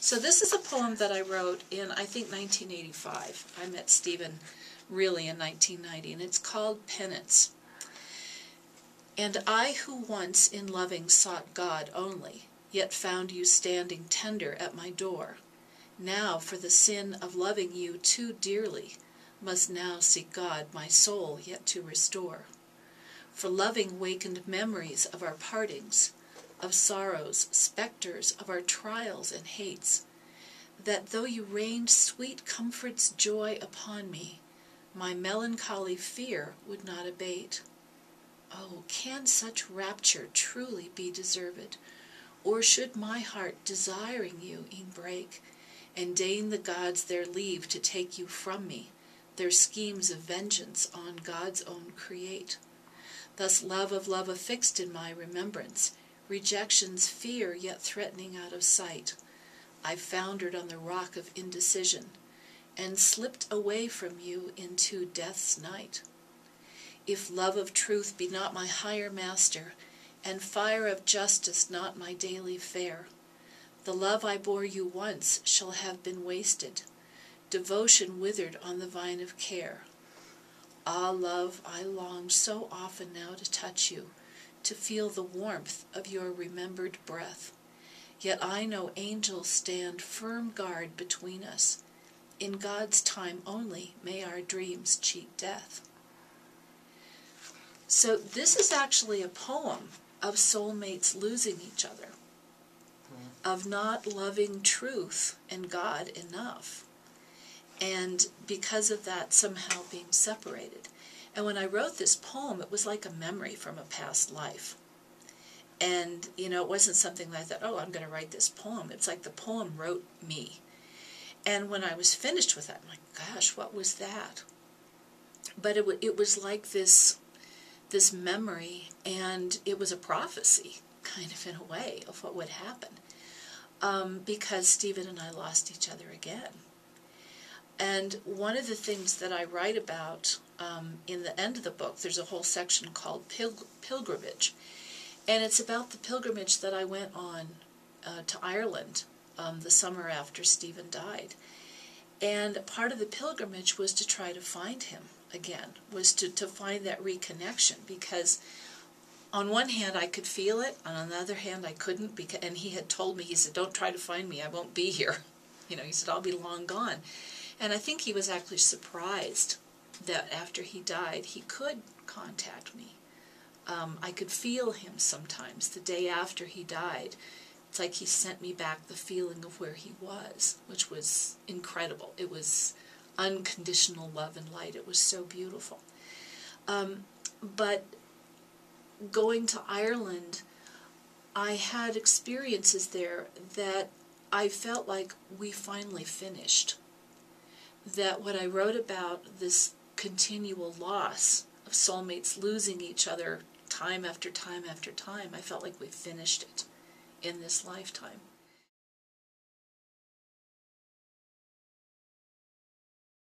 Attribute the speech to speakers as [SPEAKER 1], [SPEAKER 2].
[SPEAKER 1] So this is a poem that I wrote in, I think, 1985. I met Stephen really in 1990, and it's called Penance. And I who once in loving sought God only, yet found you standing tender at my door, now for the sin of loving you too dearly, must now seek God my soul yet to restore. For loving wakened memories of our partings, of sorrows, spectres of our trials and hates, that though you rained sweet comfort's joy upon me, my melancholy fear would not abate. Oh, can such rapture truly be deserved, or should my heart desiring you e'en break, and deign the gods their leave to take you from me, their schemes of vengeance on God's own create? Thus love affixed in my remembrance, rejection's fear yet threatening out of sight, I foundered on the rock of indecision, and slipped away from you into death's night. If love of truth be not my higher master, and fire of justice not my daily fare, the love I bore you once shall have been wasted, devotion withered on the vine of care. Ah, love, I long so often now to touch you, to feel the warmth of your remembered breath. Yet I know angels stand firm guard between us. In God's time only may our dreams cheat death. So this is actually a poem of soulmates losing each other, of not loving truth and God enough, and because of that somehow being separated. And when I wrote this poem, it was like a memory from a past life. And, it wasn't something that I thought, oh, I'm going to write this poem. It's like the poem wrote me. And when I was finished with that, I'm like, gosh, what was that? But it was like this memory, and it was a prophecy, kind of in a way, of what would happen. Because Stephen and I lost each other again. And one of the things that I write about in the end of the book, there's a whole section called Pilgrimage. And it's about the pilgrimage that I went on to Ireland the summer after Stephen died. And part of the pilgrimage was to try to find him again, was to find that reconnection, because on one hand I could feel it, and on the other hand I couldn't, and he had told me, he said, don't try to find me, I won't be here. He said, I'll be long gone. And I think he was actually surprised that after he died he could contact me. I could feel him sometimes. The day after he died, it's like he sent me back the feeling of where he was, which was incredible. It was unconditional love and light. It was so beautiful. But going to Ireland, I had experiences there that I felt like we finally finished. That what I wrote about, this continual loss of soulmates losing each other time after time after time, I felt like we finished it in this lifetime.